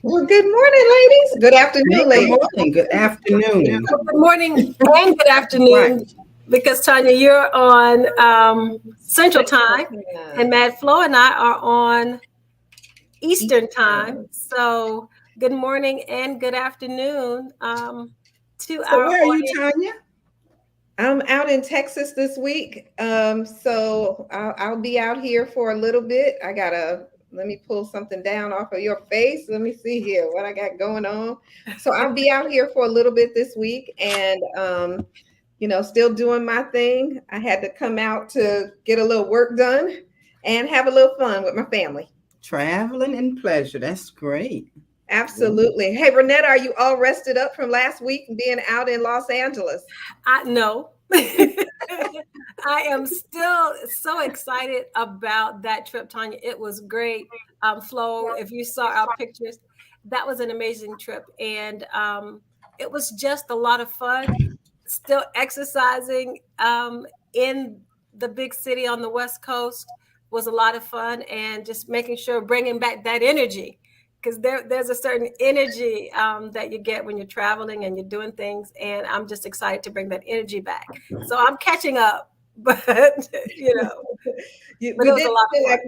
Well, good morning, ladies. Good afternoon, Good ladies. morning, good afternoon. Good morning and good Right. afternoon, because Tanya, you're on Central Time, and Matt Flo and I are on Eastern Time. So, good morning and good afternoon to So our where are you, audience. Tanya? I'm out in Texas this week, so I'll be out here for a little bit. Let me pull something down off of your face. Let me see here what I got going on. So I'll be out here for a little bit this week, and still doing my thing. I had to come out to get a little work done and have a little fun with my family. Traveling and pleasure. That's great. Absolutely. Hey, Renetta, are you all rested up from last week and being out in Los Angeles? I know. I am still so excited about that trip, Tanya. It was great. Flo, if you saw our pictures, that was an amazing trip. And it was just a lot of fun. Still exercising in the big city on the West Coast was a lot of fun, and just making sure bringing back that energy, because there's a certain energy that you get when you're traveling and you're doing things, and I'm just excited to bring that energy back. So I'm catching up, but you know, but We it was a did lot of feel fun. like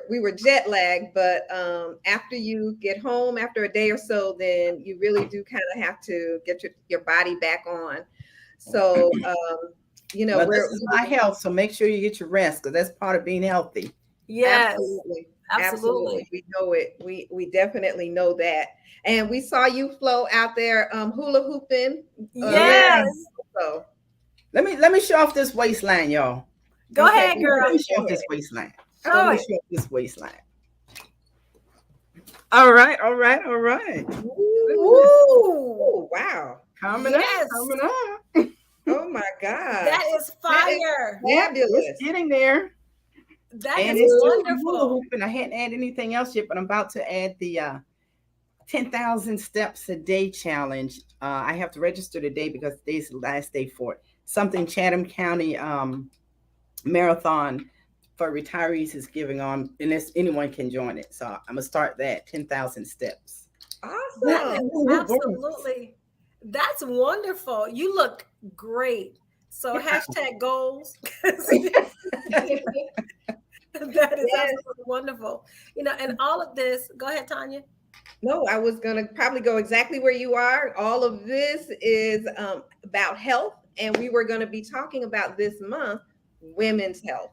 we were jet lagged, but after you get home after a day or so, then you really do kind of have to get your body back on. So Well, this we're is my health, so make sure you get your rest because that's part of being healthy. Yes, absolutely, absolutely, absolutely. we know it. We definitely know that, and we saw you flow out there hula hooping last Yeah. Yes. so Let me show off this waistline, y'all. Go okay, ahead, go Let girl. me ahead, show go off ahead. this waistline. Let Show me it. show off this waistline. All right, all right, all right. Ooh, Ooh, wow. Coming up, yes. coming up. Oh my gosh. That is That is fire. Yep, it's fabulous. getting there. That And is it's just the hula wonderful. hooping. I hadn't added anything else yet, but I'm about to add the 10,000 steps a day challenge. I have to register today because today's the last day for it. Something Chatham County marathon for retirees is giving on, and anyone can join it. So I'm gonna start that 10,000 steps. That Awesome. is absolutely, that's wonderful. You look great. So hashtag goals. That is Yes. absolutely wonderful. And all of this, go ahead, Tanya. No, I was going to probably go exactly where you are. All of this is about health, and we were going to be talking about this month women's health.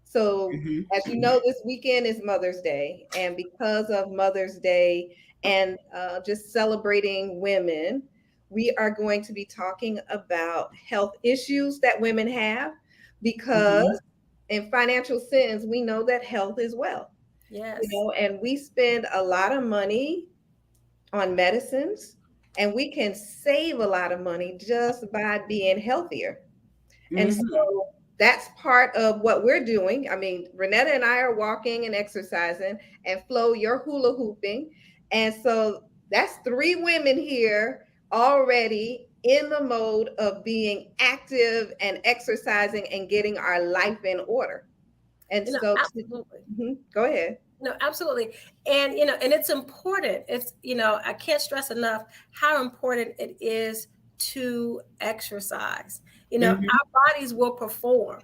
So, Mm-hmm. as you know, this weekend is Mother's Day, and because of Mother's Day and just celebrating women, we are going to be talking about health issues that women have Mm-hmm. because, in financial sense, we know that health is wealth. Yes. And we spend a lot of money on medicines, and we can save a lot of money just by being healthier. And Mm-hmm. so that's part of what we're doing. I mean, Renetta and I are walking and exercising, and Flo, you're hula hooping. And so that's three women here already in the mode of being active and exercising and getting our life in order. And so, Absolutely. go ahead. No, absolutely. And it's important. I can't stress enough how important it is to exercise. Mm-hmm. Our bodies will perform.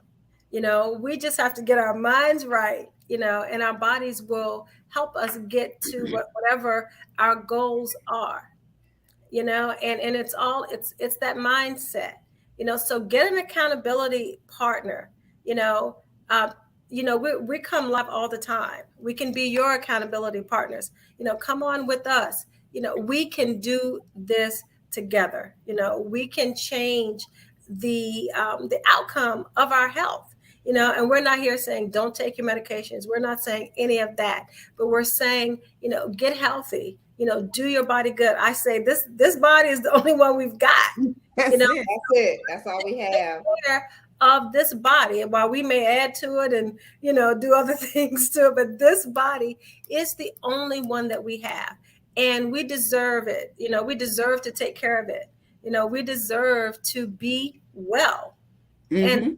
We just have to get our minds right, and our bodies will help us get to whatever our goals are, and it's that mindset. So get an accountability partner. you know uh, we come live all the time. We can be your accountability partners. Come on with us. We can do this together. We can change the outcome of our health. And we're not here saying don't take your medications. We're not saying any of that, but we're saying, get healthy. Do your body good. I say this body is the only one we've got. you That's know it. That's it. That's all we Take have. care of this body. And while we may add to it and do other things to it, but this body is the only one that we have, and we deserve it. We deserve to take care of it. We deserve to be well, and Mm-hmm.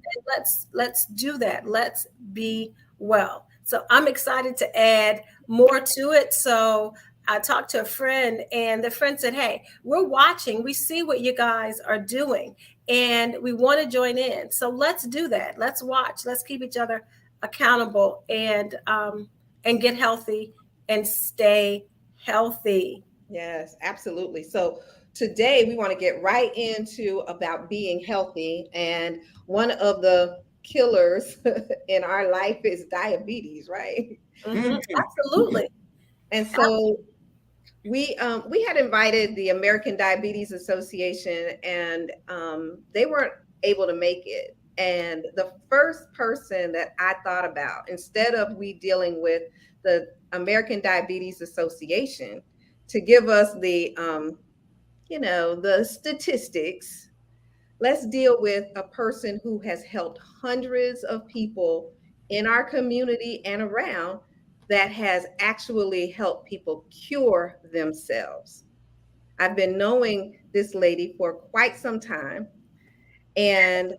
let's do that. Let's be well. So I'm excited to add more to it. So I talked to a friend, and the friend said, "Hey, we're watching. We see what you guys are doing, and we want to join in. So let's do that. Let's watch. Let's keep each other accountable, and get healthy and stay healthy." Yes, absolutely. So today we want to get right into about being healthy. And one of the killers in our life is diabetes, right? Mhm. Absolutely. And so we had invited the American Diabetes Association, and they weren't able to make it. And the first person that I thought about, instead of we dealing with the American Diabetes Association to give us the the statistics, let's deal with a person who has helped hundreds of people in our community and around, that has actually helped people cure themselves. I've been knowing this lady for quite some time, and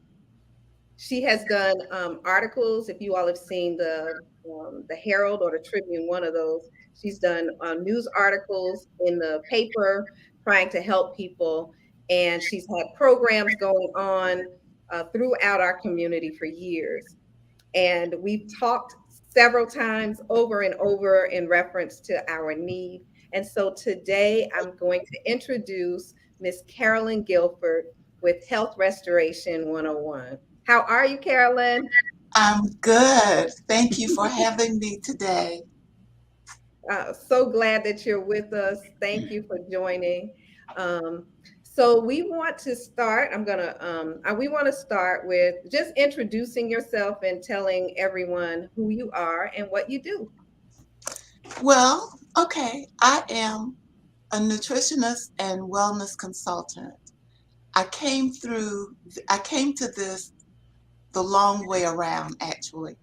she has done articles. If you all have seen the Herald or the Tribune, one of those, she's done news articles in the paper trying to help people, and she's had programs going on throughout our community for years. And we've talked several times over and over in reference to our need. And so today I'm going to introduce Miss Carolyn Guilford with Health Restoration 101. How are you, Carolyn? I'm good. Thank you for having me today. So glad that you're with us. Thank you for joining. Um, so we want to start. We want to start with just introducing yourself and telling everyone who you are and what you do. Well, okay, I am a nutritionist and wellness consultant. I came to this the long way around, actually,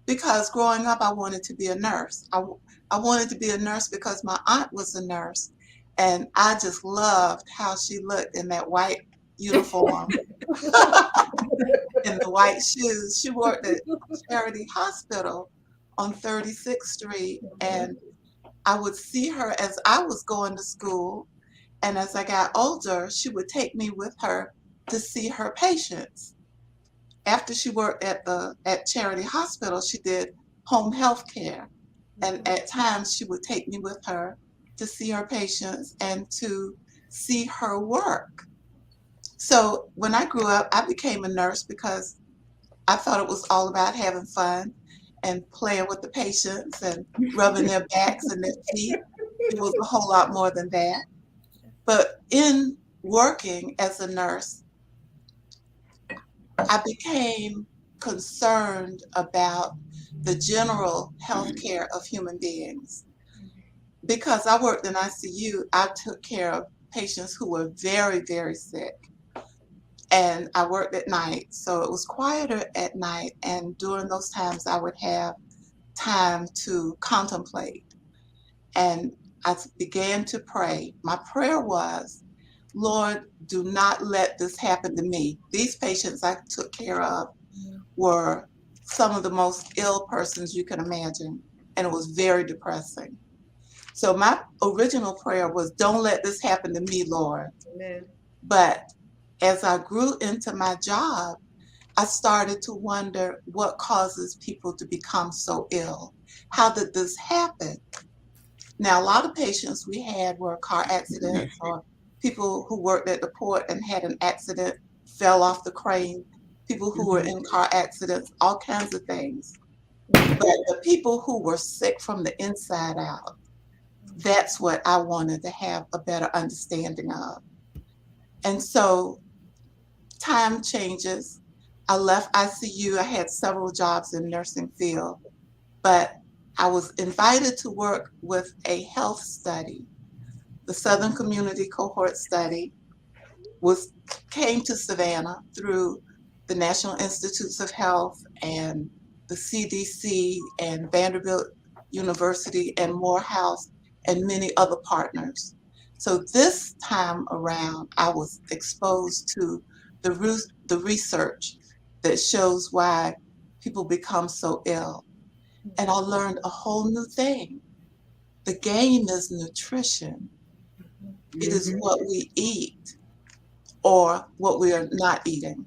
because growing up, I wanted to be a nurse. I wanted to be a nurse because my aunt was a nurse, and I just loved how she looked in that white uniform and the white shoes. She worked at Charity Hospital on 36th Street, and I would see her as I was going to school. And as I got older, she would take me with her to see her patients. After she worked at Charity Hospital, she did home health care. And at times she would take me with her to see her patients and to see her work. So when I grew up, I became a nurse because I thought it was all about having fun and playing with the patients and rubbing their backs and their feet. It was a whole lot more than that. But in working as a nurse, I became concerned about the general health care of human beings. Because I worked in ICU, I took care of patients who were very, very sick. And I worked at night, so it was quieter at night. And during those times, I would have time to contemplate. And I began to pray. My prayer was, Lord, do not let this happen to me. These patients I took care of were some of the most ill persons you can imagine, and it was very depressing. So my original prayer was, don't let this happen to me, Lord. Amen. But as I grew into my job, I started to wonder what causes people to become so ill. How did this happen? Now, a lot of patients we had were car accidents or people who worked at the port and had an accident, fell off the crane, people who were in car accidents, all kinds of things. But the people who were sick from the inside out, that's what I wanted to have a better understanding of. And so time changes. I left ICU. I had several jobs in nursing field, but I was invited to work with a health study. The Southern Community Cohort Study was came to Savannah through the National Institutes of Health and the CDC and Vanderbilt University and Morehouse and many other partners. So this time around, I was exposed to the research that shows why people become so ill. And I learned a whole new thing. The game is nutrition. It is Mhm. what we eat or what we are not eating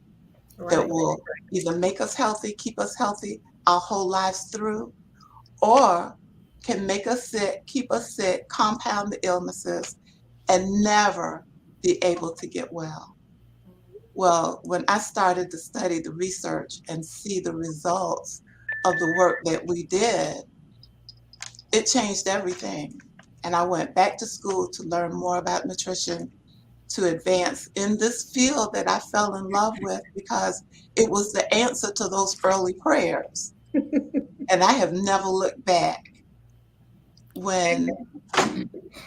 that Right. will either make us healthy, keep us healthy our whole lives through, or can make us sick, keep us sick, compound the illnesses, and never be able to get well. Well, when I started to study the research and see the results of the work that we did, it changed everything. And I went back to school to learn more about nutrition, to advance in this field that I fell in love with because it was the answer to those early prayers. And I have never looked back. When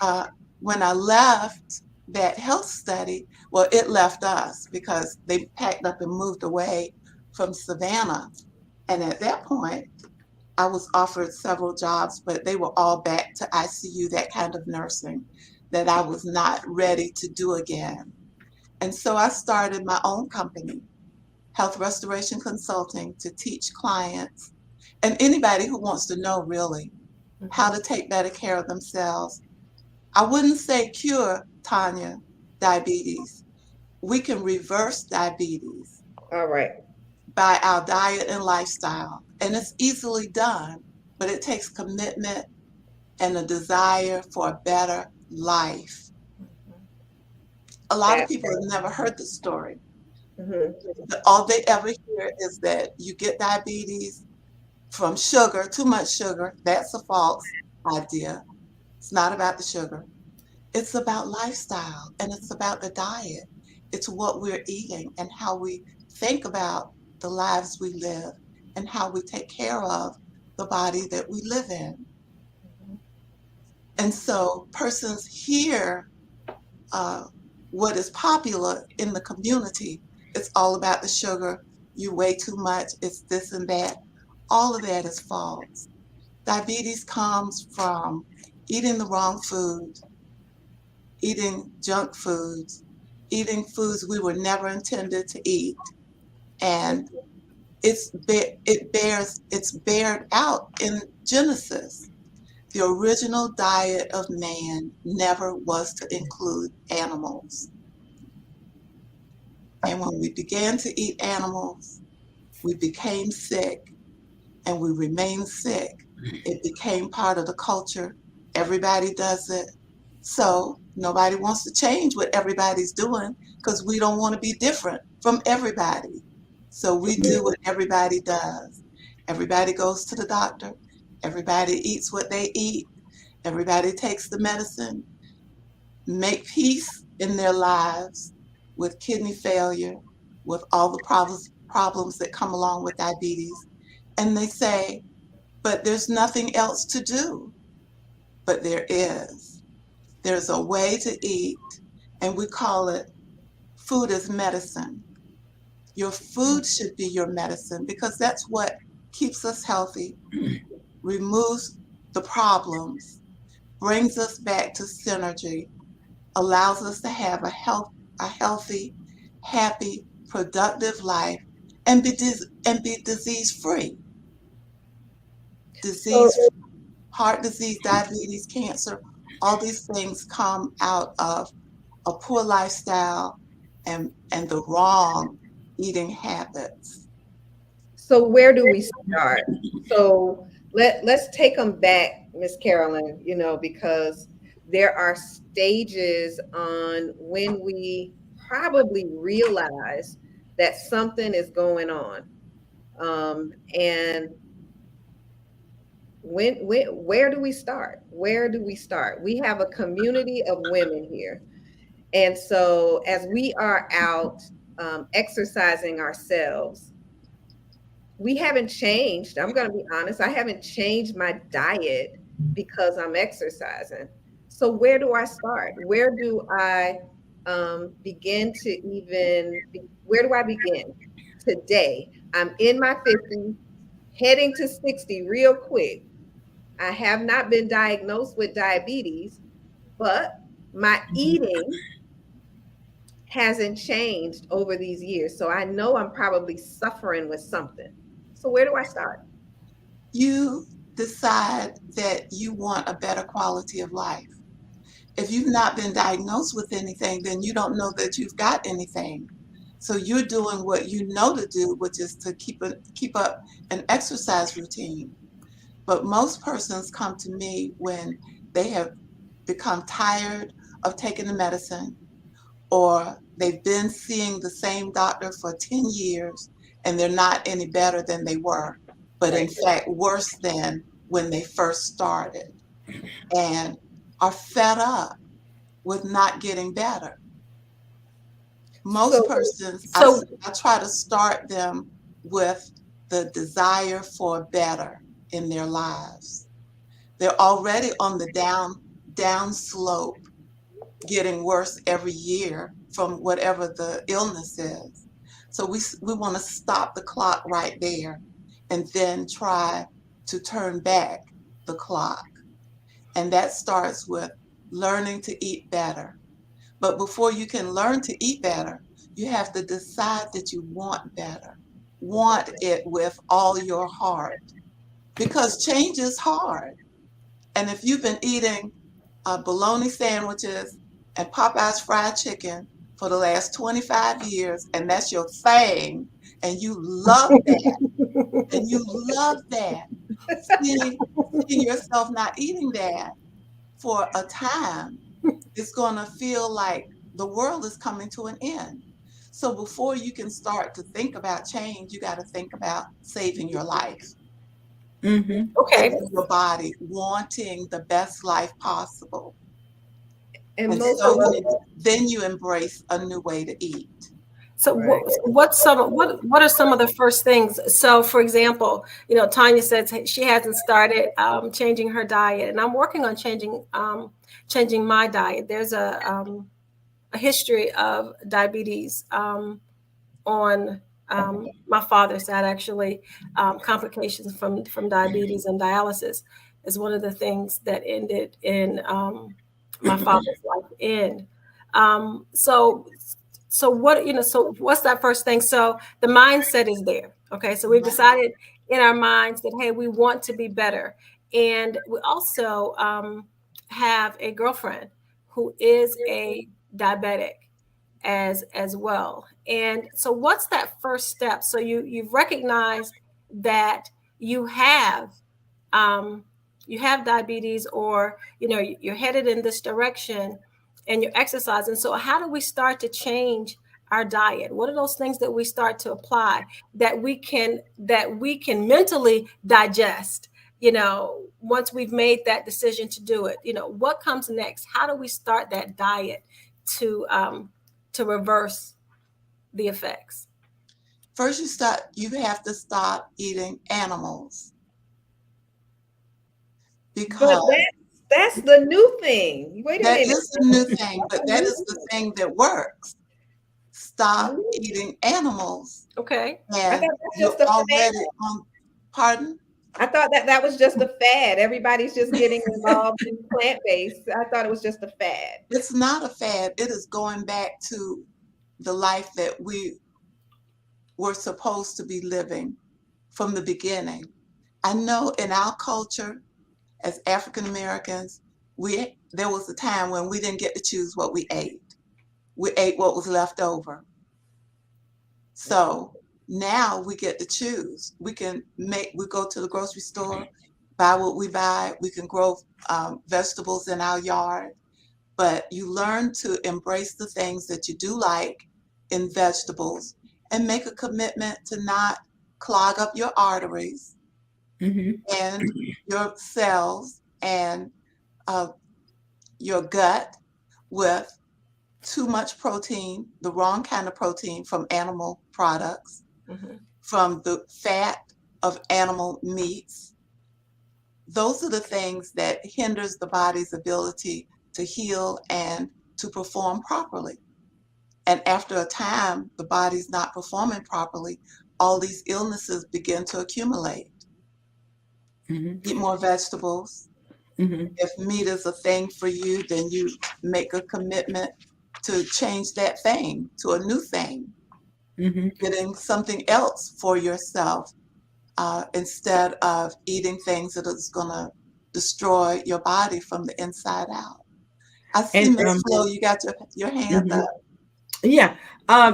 uh, when I left that health study, well, it left us because they packed up and moved away from Savannah. And at that point, I was offered several jobs, but they were all back to ICU, that kind of nursing that I was not ready to do again. And so I started my own company, Health Restoration Consulting, to teach clients and anybody who wants to know really how to take better care of themselves. I wouldn't say cure, Tanya, diabetes. We can reverse diabetes All right. by our diet and lifestyle. And it's easily done, but it takes commitment and a desire for a better life. A lot of That. people have never heard the story. Mhm. All they ever hear is that you get diabetes from sugar, too much sugar. That's a false idea. It's not about the sugar. It's about lifestyle and it's about the diet. It's what we're eating and how we think about the lives we live and how we take care of the body that we live in. And so persons hear uh, what is popular in the community. It's all about the sugar. You weigh too much. It's this and that. All of that is false. Diabetes comes from eating the wrong food, eating junk foods, eating foods we were never intended to eat, and it's bared out in Genesis. The original diet of man never was to include animals. And when we began to eat animals, we became sick and we remain sick. It became part of the culture. Everybody does it. So nobody wants to change what everybody's doing because we don't want to be different from everybody. So we do what everybody does. Everybody goes to the doctor. Everybody eats what they eat. Everybody takes the medicine, make peace in their lives with kidney failure, with all the problems that come along with diabetes. And they say, but there's nothing else to do. But there is. There's a way to eat, and we call it food as medicine. Your food should be your medicine because that's what keeps us healthy, removes the problems, brings us back to synergy, allows us to have a healthy, happy, productive life, and be disease free. So Disease, heart disease, diabetes, cancer, all these things come out of a poor lifestyle and the wrong eating habits. so where do we start? So let's take them back, Miss Carolyn, because there are stages on when we probably realize that something is going on. And where do we start? Where do we start? We have a community of women here. And so as we are out exercising ourselves, we haven't changed. I'm going to be honest. I haven't changed my diet because I'm exercising. So where do I start? Where do I begin to where do I begin? Today, I'm in my 50s, heading to 60 real quick. I have not been diagnosed with diabetes, but my eating hasn't changed over these years. So I know I'm probably suffering with something. So where do I start? You decide that you want a better quality of life. If you've not been diagnosed with anything, then you don't know that you've got anything. So you're doing what you know to do, which is to keep up an exercise routine. But most persons come to me when they have become tired of taking the medicine, or they've been seeing the same doctor for 10 years and they're not any better than they were, but in Right. fact worse than when they first started, and are fed up with not getting better. Most So persons, So I try to start them with the desire for better in their lives. They're already on the down slope, getting worse every year from whatever the illness is. So we want to stop the clock right there and then try to turn back the clock. And that starts with learning to eat better. But before you can learn to eat better, you have to decide that you want better. Want it with all your heart, because change is hard. And if you've been eating bologna sandwiches and Popeye's fried chicken for the last 25 years, and that's your thing, and you love that, and you love that, seeing, seeing yourself not eating that for a time, it's going to feel like the world is coming to an end. So before you can start to think about change, you got to think about saving your life, Mm-hmm. okay, saving your body, wanting the best life possible. and And most so of us, then you embrace a new way to eat. so right. what are some of the first things? So, for example, Tanya says she hasn't started changing her diet, and I'm working on changing my diet. There's a history of diabetes on my father's side, actually. Complications from diabetes and dialysis is one of the things that ended in my father's life end. So what, so what's that first thing? So the mindset is there. Okay, so we've Right. decided in our minds that, hey, we want to be better. And we also have a girlfriend who is a diabetic as well. And so what's that first step? So you've recognized that you have um, you have diabetes, or you're headed in this direction and you're exercising. So how do we start to change our diet? What are those things that we start to apply that we can mentally digest, once we've made that decision to do it? What comes next? How do we start that diet to reverse the effects? First, you have to stop eating animals, But because that's the new thing. Wait a that minute. is the new thing, That's but the that new is the thing that works. Stop thing. eating animals. Okay. I thought And that's you're just a fad. already on, pardon? I thought that was just a fad. Everybody's just getting involved in plant-based. I thought it was just a fad. It's not a fad. It is going back to the life that we were supposed to be living from the beginning. I know in our culture as African Americans, there was a time when we didn't get to choose what we ate. We ate what was left over. So now we get to choose. We go to the grocery store, buy what we buy. We can grow vegetables in our yard, but you learn to embrace the things that you do like in vegetables and make a commitment to not clog up your arteries Mm-hmm. and your cells and uh, your gut with too much protein, the wrong kind of protein from animal products, Mhm. from the fat of animal meats. Those are the things that hinders the body's ability to heal and to perform properly. And after a time, the body's not performing properly, all these illnesses begin to accumulate. Mm-hmm. Eat more vegetables. Mm-hmm. If meat is a thing for you, then you make a commitment to change that thing to a new thing, Mm-hmm. getting something else for yourself. instead of eating things that is going to destroy your body from the inside out. I see And Miss Flo, you got your hand mhm. up. Yeah,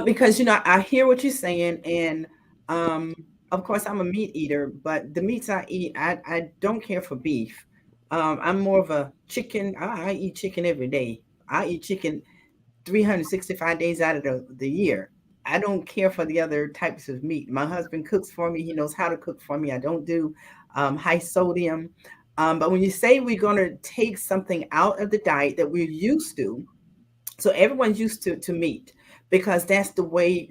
because I hear what you're saying, and um, of course I'm a meat eater, but the meats I eat, I don't care for beef. I'm more of a chicken. I eat chicken every day. I eat chicken 365 days out of the year. I don't care for the other types of meat. My husband cooks for me. He knows how to cook for me. I don't do high sodium. But when you say we're going to take something out of the diet that we're used to, so everyone's used to meat because that's the way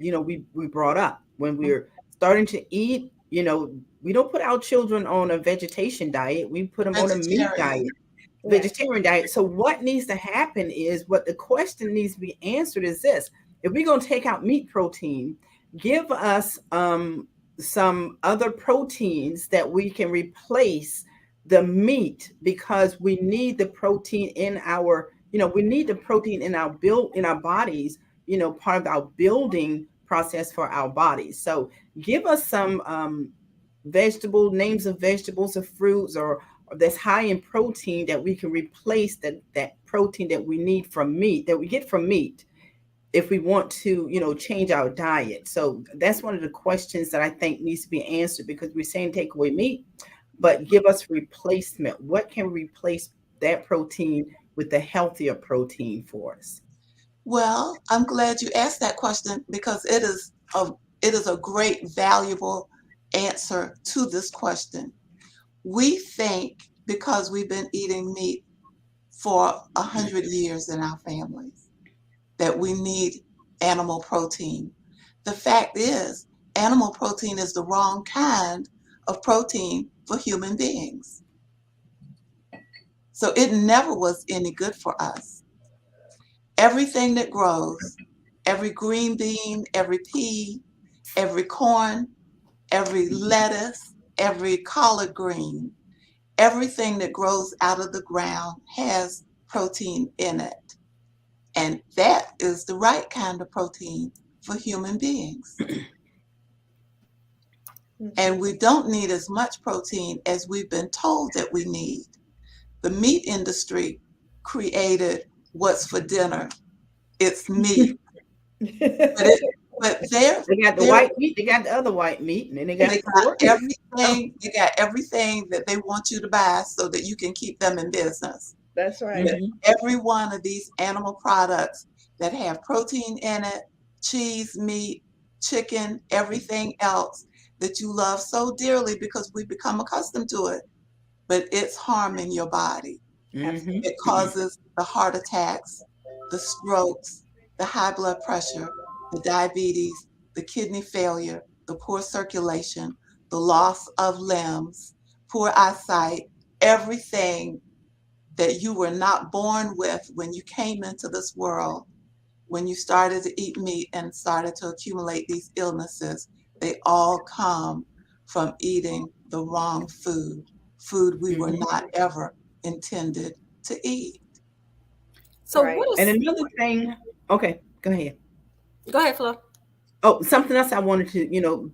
we brought up when we're starting to eat. We don't put our children on a vegetation diet, we put them on a meat Vegetarian. diet, Right. vegetarian diet. So what needs to happen is, what the question needs to be answered is this: if we're going to take out meat protein, give us some other proteins that we can replace the meat, because we need the protein in our we need the protein in our bodies, part of our building process for our bodies. So give us some vegetable names of vegetables or fruits, or that's high in protein, that we can replace that protein that we need from meat, that we get from meat, if we want to change our diet. So that's one of the questions that I think needs to be answered, because we're saying take away meat, but give us replacement. What can replace that protein with the healthier protein for us? Well, I'm glad you asked that question because it is a great, valuable answer to this question. We think because we've been eating meat for 100 years in our families that we need animal protein. The fact is, animal protein is the wrong kind of protein for human beings. So it never was any good for us. Everything that grows, every green bean, every pea, every corn, every lettuce, every collard green, everything that grows out of the ground has protein in it. And that is the right kind of protein for human beings. And we don't need as much protein as we've been told that we need. The meat industry created what's for dinner. It's meat. But it but They got the they're white meat, they got the other white meat, and then they got they got pork. Oh, everything, they got everything that they want you to buy so that you can keep them in business. That's right. But hmm every one of these animal products that have protein in it, cheese, meat, chicken, everything else that you love so dearly because we become accustomed to it, but it's harming your body. hmm It causes the heart attacks, the strokes, the high blood pressure, the diabetes, the kidney failure, the poor circulation, the loss of limbs, poor eyesight, everything that you were not born with when you came into this world, when you started to eat meat and started to accumulate these illnesses, they all come from eating the wrong food we were hmm not ever intended to eat. So what Right. And is? another thing, okay, go ahead. Go ahead, Flo. Oh, something else I wanted to,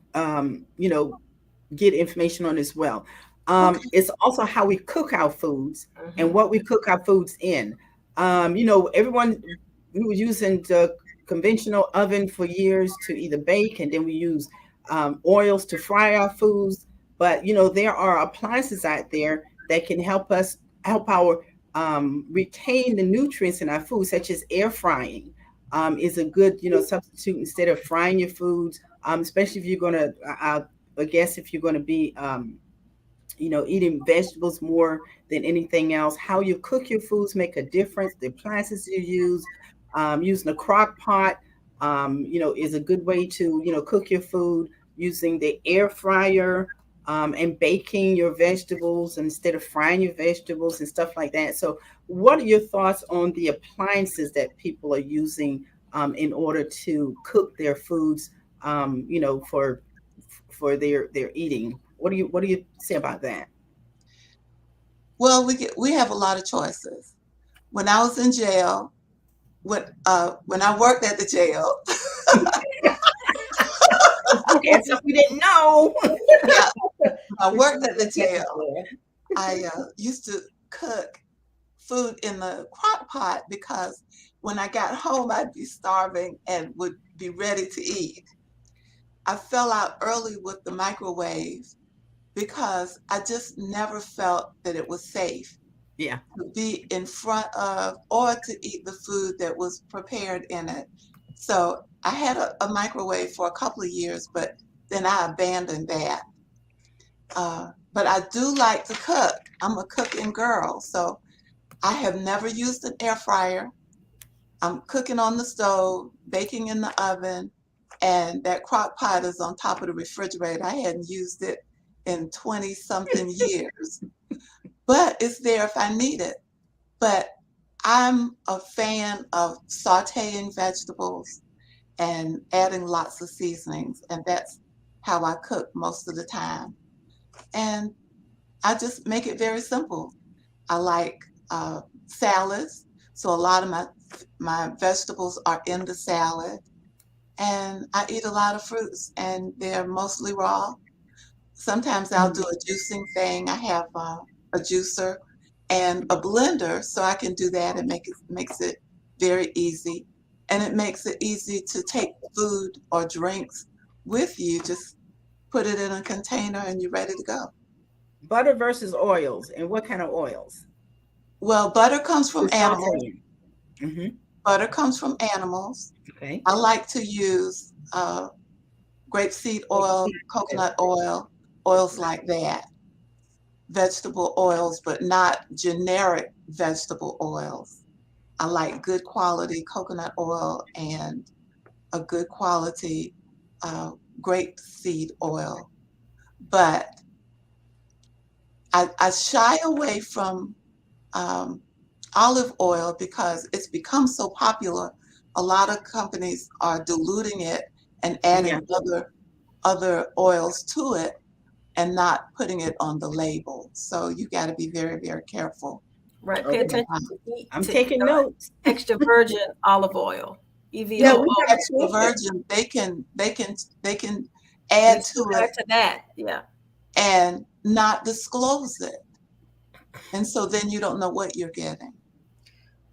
get information on as well. Okay. It's also how we cook our foods and Mhm. what we cook our foods in. Everyone, we were using the conventional oven for years to either bake, and then we use oils to fry our foods. But there are appliances out there that can help our retain the nutrients in our food, such as air frying. Is a good substitute instead of frying your foods, especially if you're gonna. I guess if you're going to be eating vegetables more than anything else, how you cook your foods make a difference. The appliances you use, using a crock pot, is a good way to cook your food. Using the air fryer, and baking your vegetables instead of frying your vegetables and stuff like that. So what are your thoughts on the appliances that people are using in order to cook their foods, for their eating? What do you say about that? Well, we have a lot of choices. When I was in jail, when I worked at the jail, Okay, that's something we didn't know. Yeah, I We worked at the get it jail. there. I used to cook food in the crock pot because when I got home, I'd be starving and would be ready to eat. I fell out early with the microwave because I just never felt that it was safe Yeah. to be in front of or to eat the food that was prepared in it. So I had a microwave for a couple of years, but then I abandoned that. But I do like to cook. I'm a cooking girl, so I have never used an air fryer. I'm cooking on the stove, baking in the oven, and that crock pot is on top of the refrigerator. I hadn't used it in 20 something years, but it's there if I need it. But I'm a fan of sauteing vegetables and adding lots of seasonings, and that's how I cook most of the time. And I just make it very simple. I like salads, so a lot of my vegetables are in the salad, and I eat a lot of fruits, and they're mostly raw. Sometimes I'll do Mhm. a juicing thing. I have a juicer and a blender, so I can do that and makes it very easy, and it makes it easy to take food or drinks with you. Just put it in a container, and you're ready to go. Butter versus oils, and what kind of oils? Well, butter comes from The animals. sauteing. Mm-hmm. Butter comes from animals. Okay. I like to use grapeseed oil, coconut oil, oils like that, vegetable oils, but not generic vegetable oils. I like good quality coconut oil and a good quality uh, grapeseed oil. But I shy away from um, olive oil because it's become so popular. A lot of companies are diluting it and Yeah. adding other oils to it and not putting it on the label. So you got to be very, very careful. Right. Pay Okay. attention to eat I'm to taking notes. extra virgin olive oil, Yeah, EVO. we have a Extra picture. virgin, they can You add still to it add to that. Yeah. and not disclose it. And so then you don't know what you're getting.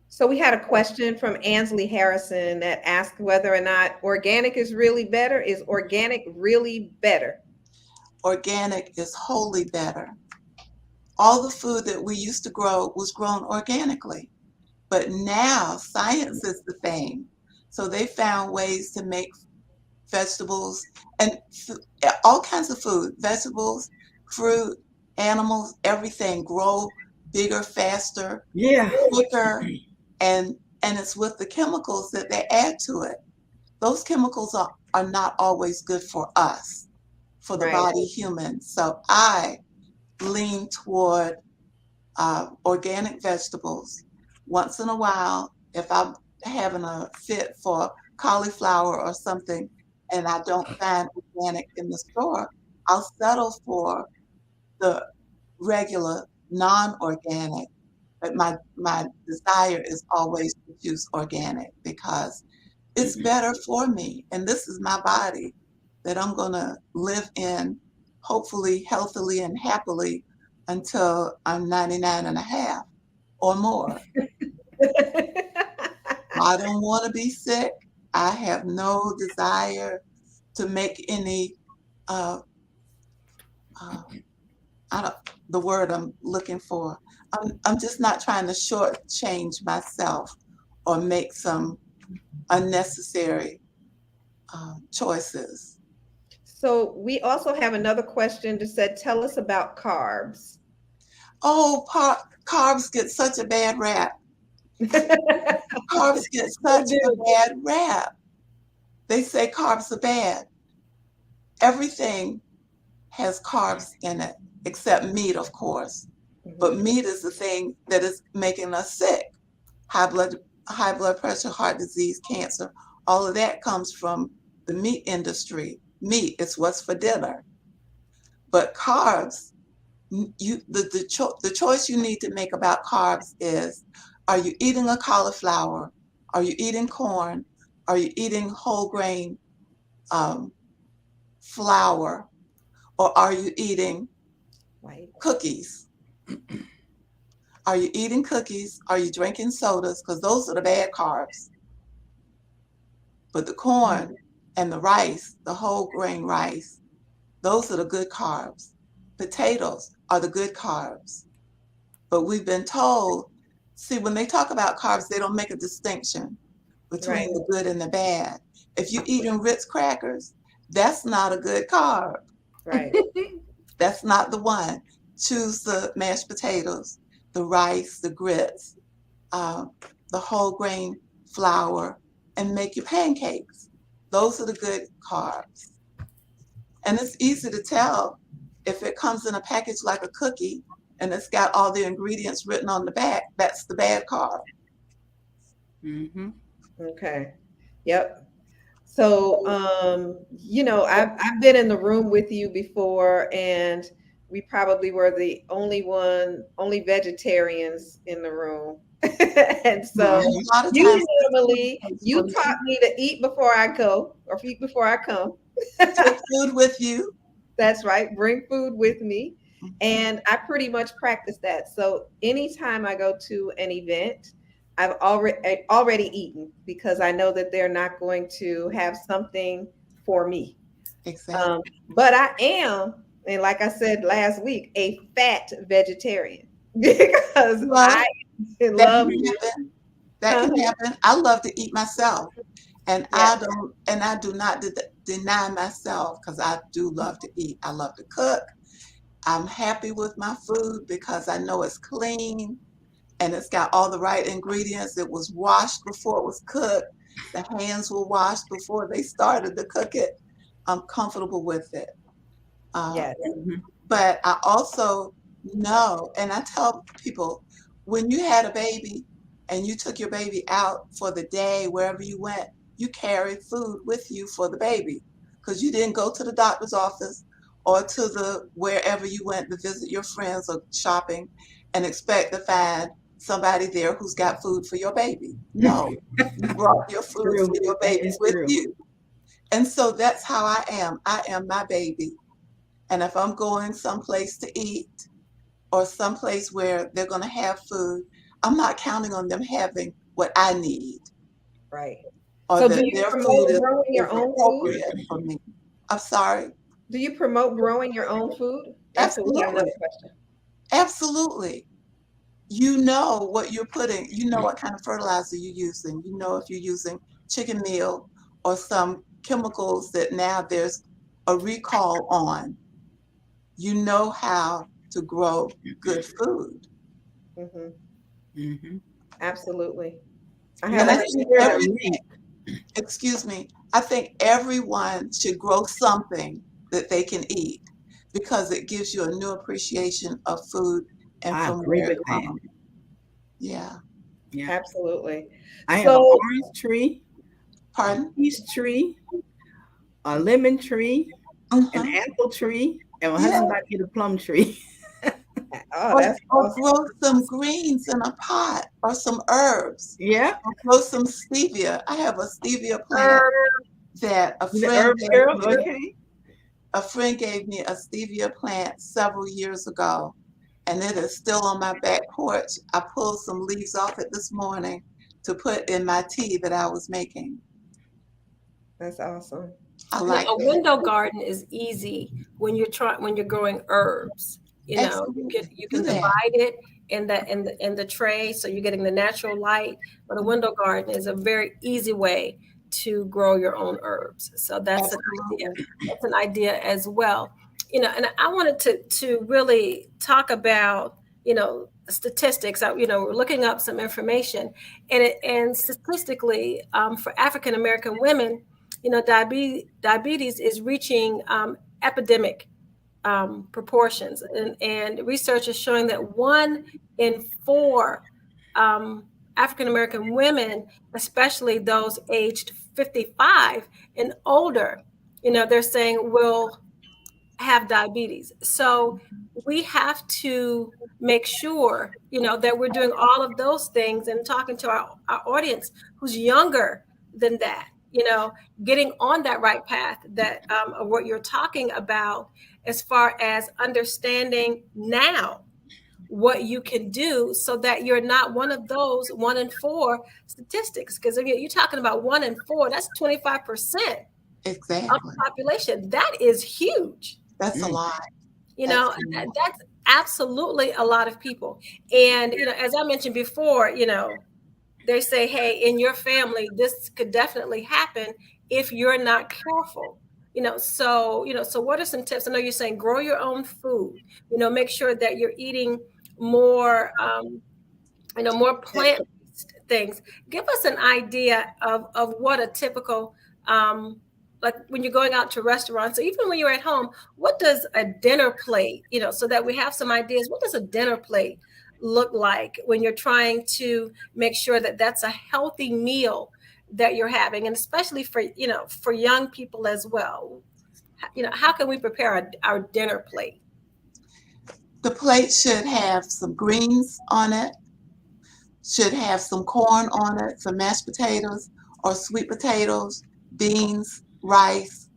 So we had a question from Ansley Harrison that asked whether or not organic is really better. Is organic really better? Organic is wholly better. All the food that we used to grow was grown organically. But now science is the thing. So they found ways to make vegetables and all kinds of food, vegetables, fruit, animals, everything grow bigger, faster, Yeah. quicker, and it's with the chemicals that they add to it. Those chemicals are not always good for us, for the Right. body human. So I lean toward organic vegetables. Once in a while, if I'm having a fit for cauliflower or something and I don't find organic in the store, I'll settle for the regular non-organic. But my desire is always to choose organic because it's better for me. And this is my body that I'm going to live in, hopefully healthily and happily until I'm 99 and a half or more. I don't want to be sick. I have no desire to make any, uh, uh, I don't, the word I'm looking for. I'm just not trying to shortchange myself or make some unnecessary choices. So we also have another question that said, tell us about carbs. Oh, carbs get such a bad rap. Carbs get They such a do. bad rap. They say carbs are bad. Everything has carbs in it, except meat, of course. But Mhm. meat is the thing that is making us sick. High blood, high blood pressure, heart disease, cancer, all of that comes from the meat industry. Meat is what's for dinner. But carbs, the choice you need to make about carbs is, are you eating a cauliflower? Are you eating corn? Are you eating whole grain um, flour, or are you eating White. cookies? Are you eating cookies? Are you drinking sodas? Because those are the bad carbs. But the corn and the rice, the whole grain rice, those are the good carbs. Potatoes are the good carbs. But we've been told, see, when they talk about carbs, they don't make a distinction between Right. the good and the bad. If you're eating Ritz crackers, that's not a good carb. Right. That's not the one. Choose the mashed potatoes, the rice, the grits, um, the whole grain flour, and make your pancakes. Those are the good carbs. And it's easy to tell if it comes in a package like a cookie and it's got all the ingredients written on the back, that's the bad carb. Mm-hmm. Okay. Yep. So, I've been in the room with you before, and we probably were the only vegetarians in the room. And And so a lot of you times this normally, is for you me. taught me to eat before I go or eat before I come. Take food with you. That's right. Bring food with me. Mhm. And I pretty much practice that. So anytime I go to an event, I've already eaten because I know that they're not going to have something for me. Um, Exactly. but I am, and like I said last week, a fat vegetarian because I Well, that love. can happen. That can Uh-huh. happen. I love to eat myself, and Yes, I do not deny myself because I do love to eat. I love to cook. I'm happy with my food because I know it's clean and it's got all the right ingredients. It was washed before it was cooked. The hands were washed before they started to cook it. I'm comfortable with it. Um, yes, Mm-hmm. but I also know, and I tell people, when you had a baby and you took your baby out for the day, wherever you went, you carried food with you for the baby because you didn't go to the doctor's office or to the wherever you went to visit your friends or shopping and expect to find somebody there who's got food for your baby. No, you brought your food True. for your That baby is with true. you. And so that's how I am. I am my baby. And if I'm going someplace to eat or someplace where they're going to have food, I'm not counting on them having what I need right. or So do that you their food promote growing is your own food? appropriate for me. I'm sorry. Do you promote growing your own food? Absolutely. We have Absolutely. another question. Absolutely. You know what you're putting, you know what kind of fertilizer you're using. You know if you're using chicken meal or some chemicals that now there's a recall on. You know how to grow good food. Hmm. Mm-hmm. Absolutely. I You have And a I want to think share a every link. excuse me, I think everyone should grow something that they can eat because it gives you a new appreciation of food and I from agree where it with that. comes. Yeah. Yeah. absolutely. I have an So, orange tree, a Pardon? peach tree, a lemon tree, an Mm-hmm. apple tree, and my Yeah. husband about to get a plum tree. oh, Or, that's or awesome. grow some greens in a pot or some herbs. Yeah. Or grow some stevia. I have a stevia plant Um, that You the herb girl? Okay. a friend gave me a stevia plant several years ago, and it is still on my back porch. I pulled some leaves off it this morning to put in my tea that I was making. That's awesome. I you know, like a that. window garden is easy when you're growing herbs. You know, Absolutely. you Do can that. divide it in the tray, so you're getting the natural light. But a window garden is a very easy way to grow your own herbs. So that's an idea. Absolutely. That's an idea as well. You know, and I wanted to really talk about, statistics. We're looking up some information, and statistically, for African American women, diabetes is reaching epidemic proportions, and research is showing that 1 in 4 um, African American women, especially those aged 55 and older, they're saying will have diabetes. So we have to make sure, that we're doing all of those things and talking to our audience who's younger than that. you know, getting on that right path that of what you're talking about, as far as understanding now what you can do so that you're not one of those 1 in 4 statistics. Because if you're talking about 1 in 4, that's 25% of Exactly. the population. That is huge, That's a Mm. lot. you That's know, that's absolutely a lot of people. And, you know, as I mentioned before, you know, they say, hey, in your family, this could definitely happen if you're not careful. So what are some tips? I know you're saying grow your own food, you know, make sure that you're eating more, more it. plant-based things. Give us an idea of what a typical, like when you're going out to restaurants, or even when you're at home, what does a dinner plate, so that we have some ideas, what does a dinner plate look like when you're trying to make sure that that's a healthy meal that you're having, and especially for young people as well. How can we prepare our dinner plate? The plate should have some greens on it, should have some corn on it, some mashed potatoes or sweet potatoes, beans, rice,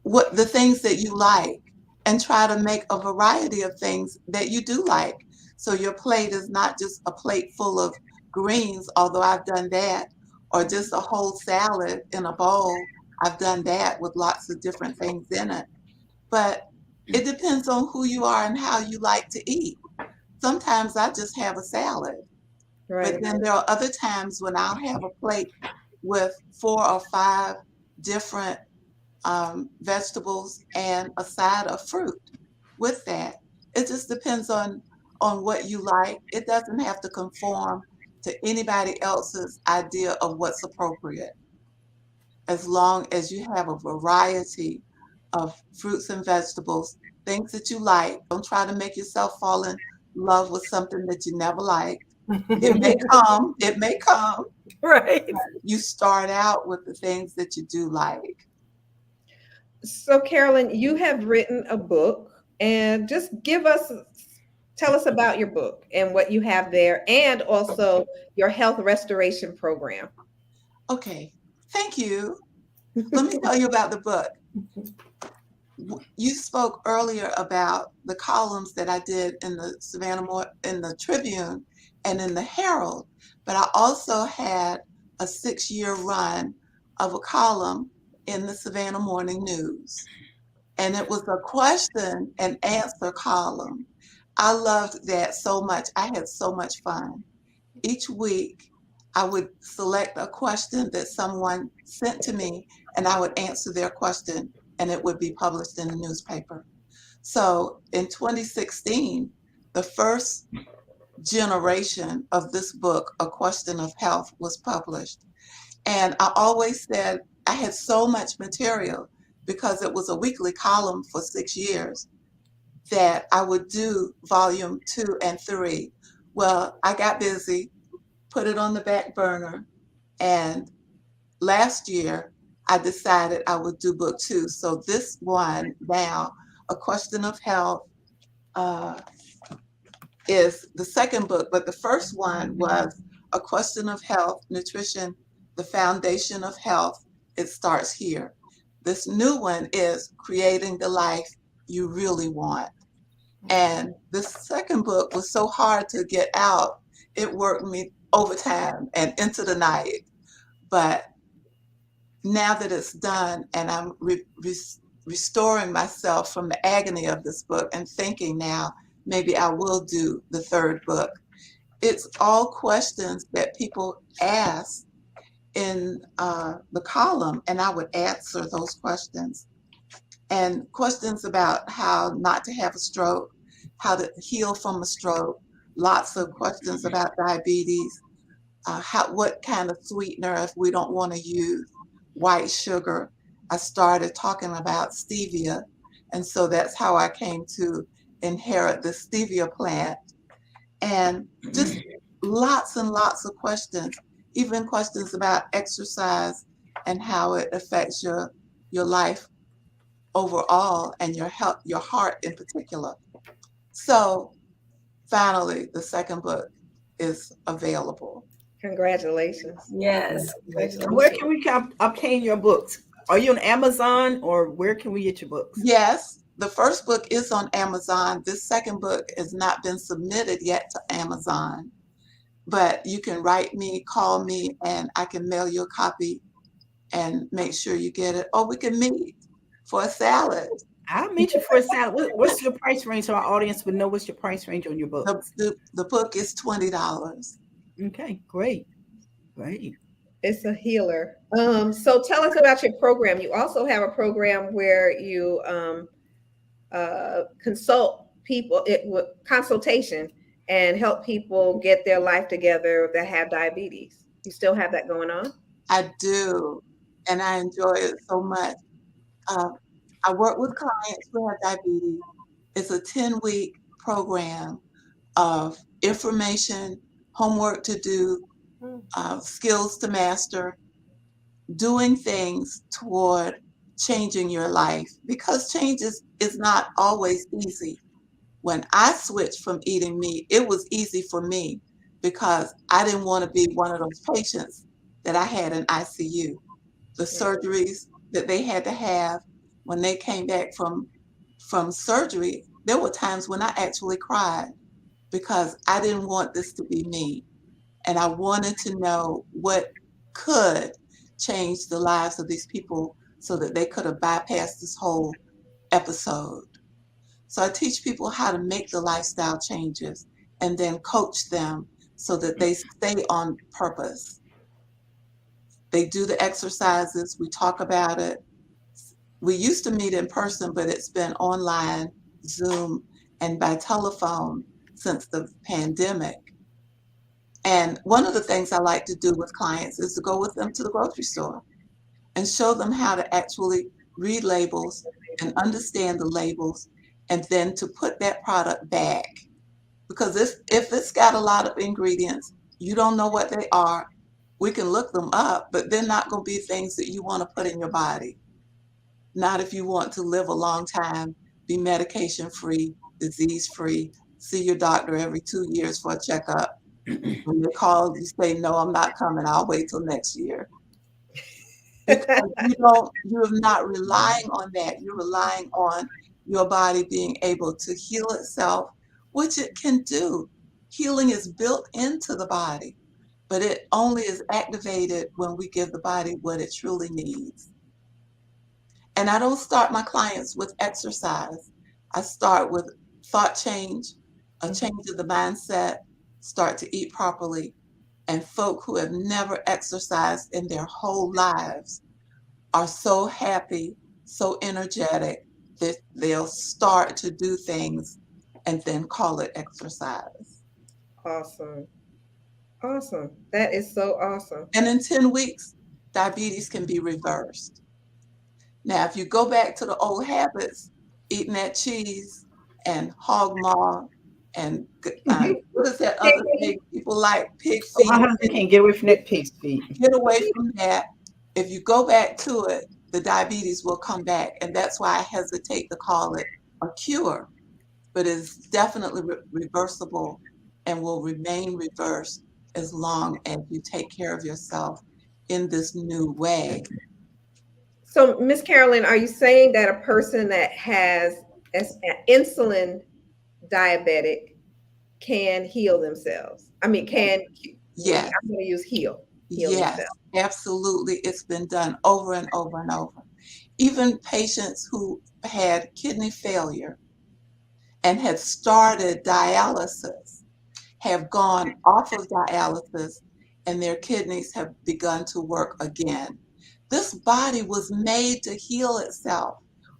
what the things that you like, and try to make a variety of things that you do like. So your plate is not just a plate full of greens, although I've done that, or just a whole salad in a bowl. I've done that with lots of different things in it. But it depends on who you are and how you like to eat. Sometimes I just have a salad, but Right. then there are other times when I'll have a plate with 4 or 5 different vegetables and a side of fruit with that. It just depends on what you like. It doesn't have to conform to anybody else's idea of what's appropriate, as long as you have a variety of fruits and vegetables, things that you like. Don't try to make yourself fall in love with something that you never liked. It may come, it may come. Right. You start out with the things that you do like. So, Carolyn, you have written a book, and just tell us about your book and what you have there, and also your health restoration program. Okay, thank you. Let me tell you about the book. You spoke earlier about the columns that I did in the in the Tribune and in the Herald, but I also had a 6-year run of a column in the Savannah Morning News. And it was a question and answer column. I loved that so much. I had so much fun. Each week, I would select a question that someone sent to me, and I would answer their question, and it would be published in the newspaper. So in 2016, the first generation of this book, A Question of Health, was published. And I always said I had so much material because it was a weekly column for 6 years that I would do volume 2 and 3. Well, I got busy, put it on the back burner, and last year I decided I would do book 2. So this one now, A Question of Health, uh, is the second book, but the first one was A Question of Health, Nutrition, the Foundation of Health. It starts here. This new one is Creating the Life You Really Want. And the second book was so hard to get out, it worked me overtime and into the night. But now that it's done and I'm restoring myself from the agony of this book and thinking now, maybe I will do the third book. It's all questions that people ask in the column, and I would answer those questions. And questions about how not to have a stroke, how to heal from a stroke, lots of questions about diabetes, what kind of sweetener if we don't want to use white sugar. I started talking about stevia, and so that's how I came to inherit the stevia plant. And just lots and lots of questions, even questions about exercise and how it affects your life overall and your health, your heart in particular. So finally, the second book is available. Congratulations. Yes, Where congratulations. can we obtain your books? Are you on Amazon, or where can we get your books? Yes, the first book is on Amazon. This second book has not been submitted yet to Amazon, but you can write me, call me, and I can mail you a copy and make sure you get it. Or we can meet for a salad. I'll meet you for a salad. What's your price range so our audience would know what's your price range on your books? The book is $20. Okay, great, great. It's a healer. So tell us about your program. You also have a program where you consult people with consultation and help people get their life together that have diabetes. You still have that going on? I do, and I enjoy it so much. Uh, I work with clients who have diabetes. It's a 10-week program of information, homework to do, Mm. skills to master, doing things toward changing your life because change is not always easy. When I switched from eating meat, it was easy for me because I didn't want to be one of those patients that I had in ICU. The surgeries that they had to have when they came back from surgery, there were times when I actually cried because I didn't want this to be me. And I wanted to know what could change the lives of these people so that they could have bypassed this whole episode. So I teach people how to make the lifestyle changes and then coach them so that they stay on purpose. They do the exercises, we talk about it. We used to meet in person, but it's been online, Zoom, and by telephone since the pandemic. And one of the things I like to do with clients is to go with them to the grocery store and show them how to actually read labels and understand the labels and then to put that product back. Because if it's got a lot of ingredients, you don't know what they are, we can look them up, but they're not going to be things that you want to put in your body. Not if you want to live a long time, be medication free, disease free, see your doctor every 2 years for a checkup. When they call, you say, no, I'm not coming. I'll wait till next year. Because you're not relying on that. You're relying on your body being able to heal itself, which it can do. Healing is built into the body, but it only is activated when we give the body what it truly needs. And I don't start my clients with exercise. I start with thought change, a change of the mindset, start to eat properly. And folk who have never exercised in their whole lives are so happy, so energetic that they'll start to do things and then call it exercise. Awesome. Awesome. That is so awesome. And in 10 weeks, diabetes can be reversed. Now, if you go back to the old habits, eating that cheese and hog maw and what is that other thing people like, pig Oh, feet, my husband can't get away from that pig's feet. get away from that. If you go back to it, the diabetes will come back. And that's why I hesitate to call it a cure, but it's definitely reversible and will remain reversed as long as you take care of yourself in this new way. So, Miss Carolyn, are you saying that a person that has insulin diabetic can heal themselves? I mean, Yes, I'm going to use heal yes, themselves. absolutely. It's been done over and over and over. Even patients who had kidney failure and had started dialysis have gone off of dialysis and their kidneys have begun to work again. This body was made to heal itself.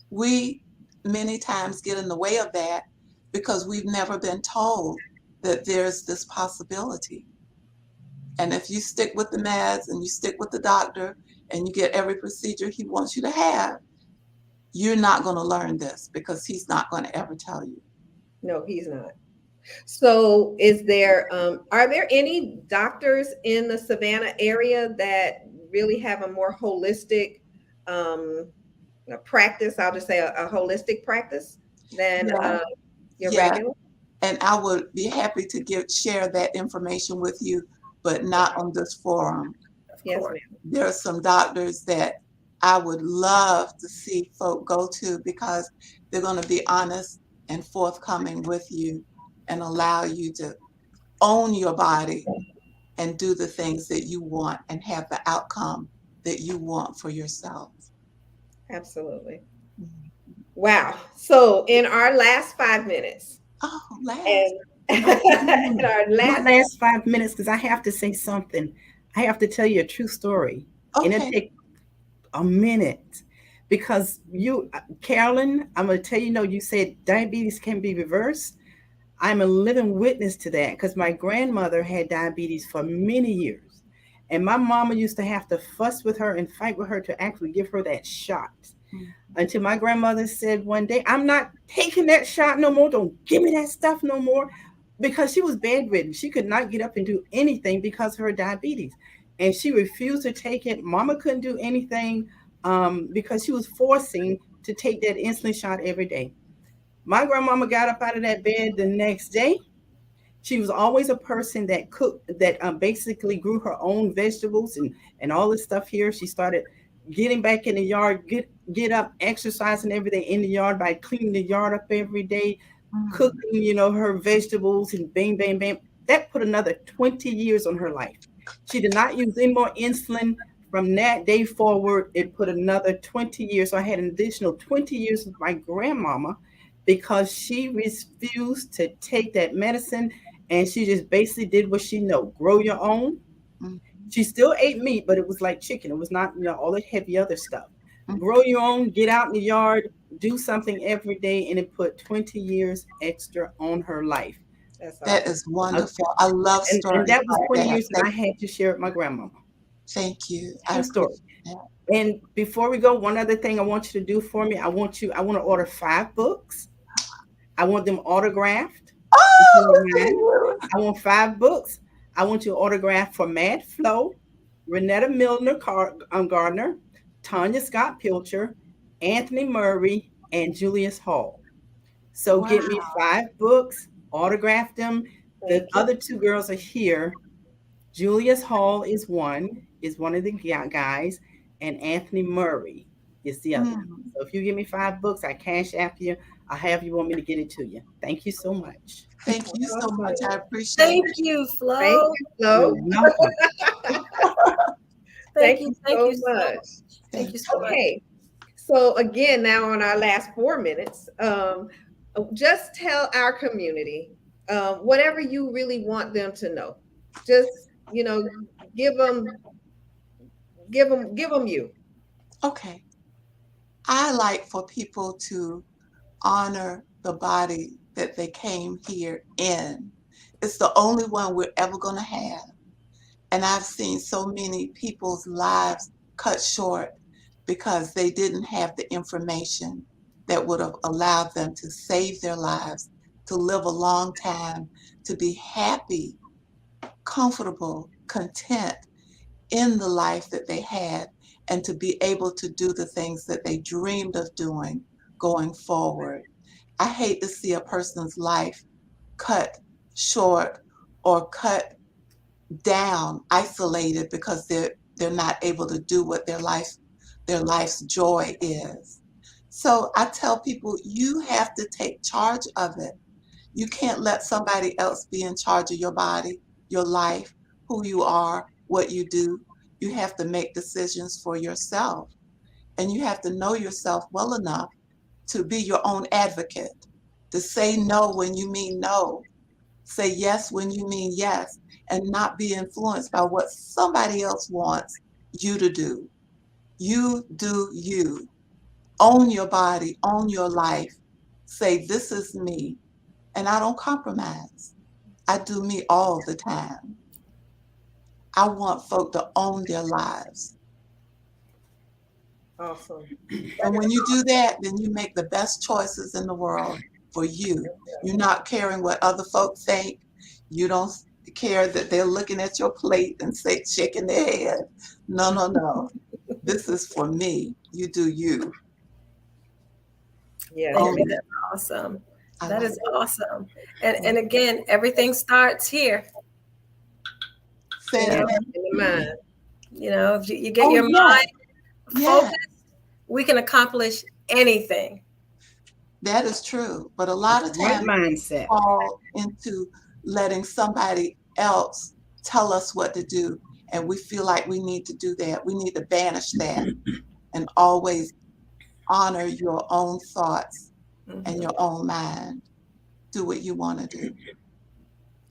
We many times get in the way of that because we've never been told that there's this possibility. And if you stick with the meds and you stick with the doctor and you get every procedure he wants you to have, you're not going to learn this because he's not going to ever tell you. No, he's not. So, are there any doctors in the Savannah area that really have a more holistic um, practice? I'll just say a holistic practice than Yeah, your yeah. regular. And I would be happy to share that information with you. but not on this forum. Of Yes, course. ma'am. There are some doctors that I would love to see folk go to because they're going to be honest and forthcoming with you and allow you to own your body and do the things that you want and have the outcome that you want for yourself. Absolutely. Mhm. Wow. So in our last 5 minutes, Oh, last. and Oh, in our not last, last 5 minutes because I have to say something. I have to tell you a true story, and it Okay. take a minute because you, Carolyn, I'm gonna tell you. No, you said diabetes can be reversed. I'm a living witness to that because my grandmother had diabetes for many years. And my mama used to have to fuss with her and fight with her to actually give her that shot. Mhm. Until my grandmother said one day, I'm not taking that shot no more. Don't give me that stuff no more. Because she was bedridden. She could not get up and do anything because of her diabetes. And she refused to take it. Mama couldn't do anything because she was forcing to take that insulin shot every day. My grandmama got up out of that bed the next day. She was always a person that cooked, that basically grew her own vegetables and all this stuff here. She started getting back in the yard, get up, exercising every day in the yard by cleaning the yard up every day, Mhm. cooking, her vegetables and bang, bang, bang. That put another 20 years on her life. She did not use any more insulin from that day forward. It put another 20 years. So I had an additional 20 years with my grandmama because she refused to take that medicine and she just basically did what she know, grow your own. Mhm. She still ate meat, but it was like chicken. It was not, all the heavy other stuff. Mhm. Grow your own, get out in the yard, do something every day, and it put 20 years extra on her life. that's That awesome. is Uh, wonderful. I love and stories that was like 20 that. years that I had to share with my grandmama. Thank you. I True story. appreciate that. And before we go, one other thing I want you to do for me. I want to order 5 books. I want them autographed. If you Oh, don't look at mind. you. I want 5 books. I want you autographed for Matt Flo, Renetta Milner Gardner, Tanya Scott Pilcher, Anthony Murray, and Julius Hall. So get me Wow. 5 books, autograph them. The Thank you. other 2 girls are here. Julius Hall is one of the guys, and Anthony Murray is the other. Mm. So if you give me 5 books, I cash after you. I have you want me to get it to you. Thank you so much. Thank you so much. I Awesome. appreciate Thank it. you, Thank Flo. you, You're Flo. welcome. Thank Thank you. you Thank so you so much. much. Thank Thank you so much. Okay. So again, now on our last 4 minutes, just tell our community whatever you really want them to know. Just give them, give them you. you. Okay. I like for people to honor the body that they came here in. It's the only one we're ever going to have. And I've seen so many people's lives cut short because they didn't have the information that would have allowed them to save their lives, to live a long time, to be happy, comfortable, content in the life that they had, and to be able to do the things that they dreamed of doing going forward. I hate to see a person's life cut short or cut down, isolated because they're not able to do what their life's joy is. So I tell people you have to take charge of it. You can't let somebody else be in charge of your body, your life, who you are, what you do. You have to make decisions for yourself, and you have to know yourself well enough to be your own advocate, to say no when you mean no, say yes when you mean yes, and not be influenced by what somebody else wants you to do. You do you. Own your body, own your life. Say, this is me, and I don't compromise. I do me all the time. I want folk to own their lives. Awesome. That And is when you do that, then you make the best choices in the world for you. You're not caring what other folk think. You don't care that they're looking at your plate and say, shaking their head. No, no, no. This is for me. You do you. yes, Thank Own you. ma'am. it. That's awesome. I That like is it. awesome. And again, everything starts here. Say it Yeah, again. in the mind. You know, if you get Oh, your yeah. mind Yeah, focused, we can accomplish anything. that is true. But a lot of Right times mindset. fall into letting somebody else tell us what to do, and we feel like we need to do that. We need to banish that and always honor your own thoughts and your own mind. Do what you want to do.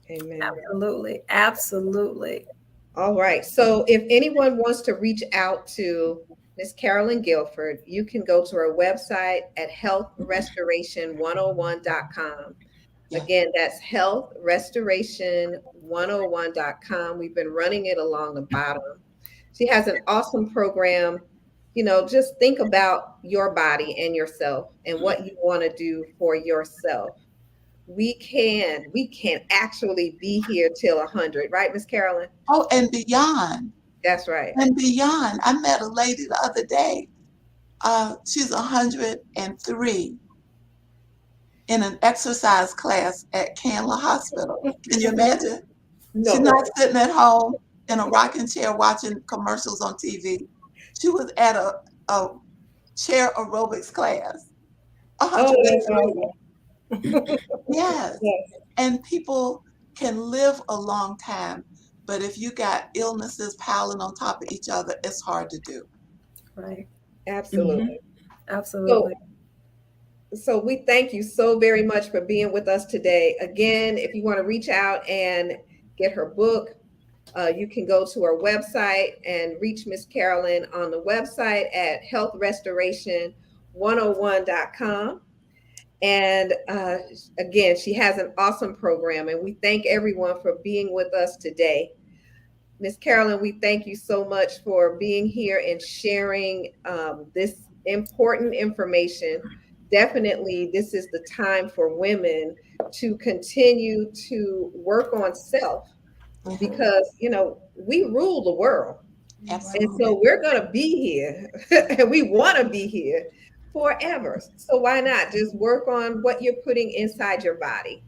Amen. Absolutely. Absolutely. All right. So if anyone wants to reach out to Miss Carolyn Guilford, you can go to her website at healthrestoration101.com. Yeah. Again, that's healthrestoration101.com. We've been running it along the bottom. She has an awesome program. You know, just think about your body and yourself and what you want to do for yourself. We can actually be here till 100, right, Miss Carolyn? Oh, and beyond. That's right. And beyond. I met a lady the other day. She's 103 in an exercise class at Candler Hospital. Can you imagine? She's No. not sitting at home in a rocking chair watching commercials on TV. She was at a chair aerobics class. Oh, that's 103. awesome. Yes. Yes, And people can live a long time, but if you got illnesses piling on top of each other, it's hard to do. Right. absolutely. Absolutely. So we thank you so very much for being with us today. Again, if you want to reach out and get her book, you can go to our website and reach Miss Carolyn on the website at healthrestoration101.com. And again, she has an awesome program, and we thank everyone for being with us today. Miss Carolyn, we thank you so much for being here and sharing this important information. Definitely, this is the time for women to continue to work on self because, you know, we rule the world. Absolutely. And so we're going to be here and we want to be here forever. So why not just work on what you're putting inside your body?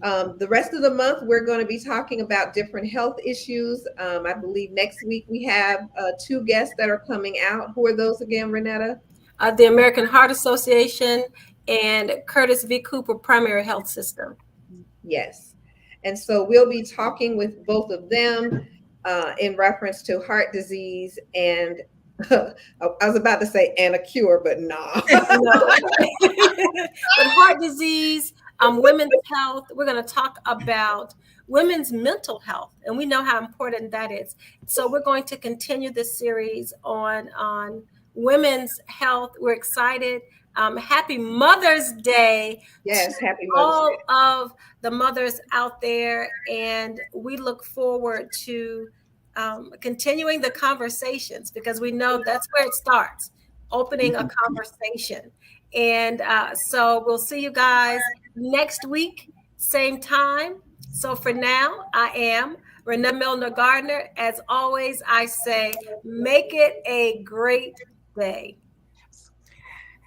The rest of the month, we're going to be talking about different health issues. I believe next week we have 2 guests that are coming out. Who are those again, Renetta? The American Heart Association and Curtis V. Cooper Primary Health System. Yes. And so we'll be talking with both of them in reference to heart disease and I was about to say and a cure, but nah. No. But heart disease, women's health. We're going to talk about women's mental health, and we know how important that is. So we're going to continue this series on women's health. We're excited. Happy Mother's Day. Yes, happy Mother's all Day. of the mothers out there, and we look forward to continuing the conversations because we know that's where it starts, opening a conversation. And so we'll see you guys next week, same time. So for now, I am Renee Milner Gardner. As always, I say, make it a great day.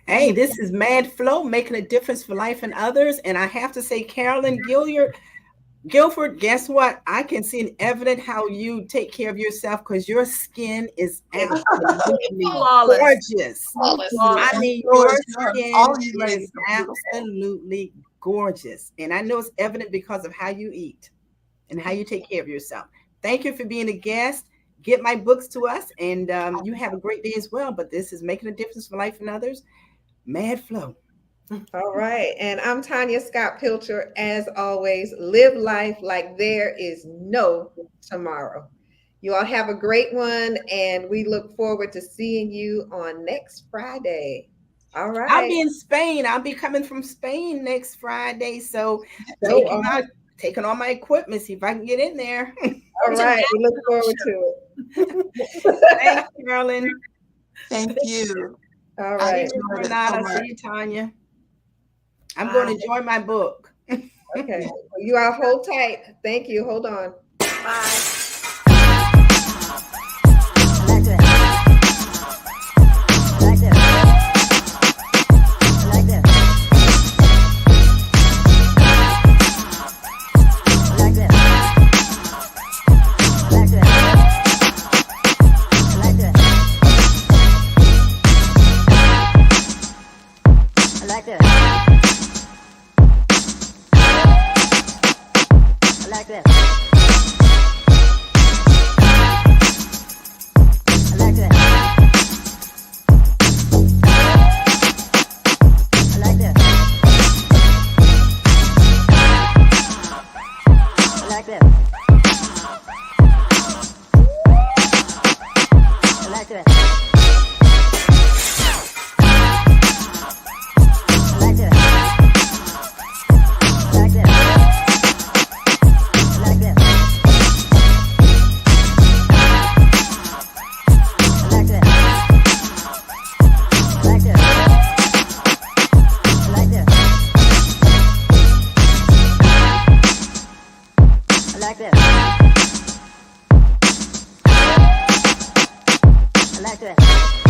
Hey, this is Mad Flow, making a difference for life and others. And I have to say, Carolyn Guilford, guess what? I can see an evident how you take care of yourself because your skin is absolutely gorgeous. I mean, your skin is absolutely gorgeous. And I know it's evident because of how you eat and how you take care of yourself. Thank you for being a guest. Get my books to us, and you have a great day as well. But this is making a difference for life and others. Mad Flow. All right. And I'm Tanya Scott Pilcher. As always, live life like there is no tomorrow. You all have a great one, and we look forward to seeing you on next Friday. All right. I'll be in Spain. I'll be coming from Spain next Friday. So taking all my equipment, see if I can get in there. All right. We look forward to it. Thanks, Carolyn. Thank you. All right. Renata, see you, Tanya. I'm going to enjoy my book. Okay. You all hold tight. Thank you. Hold on. Bye. back to it.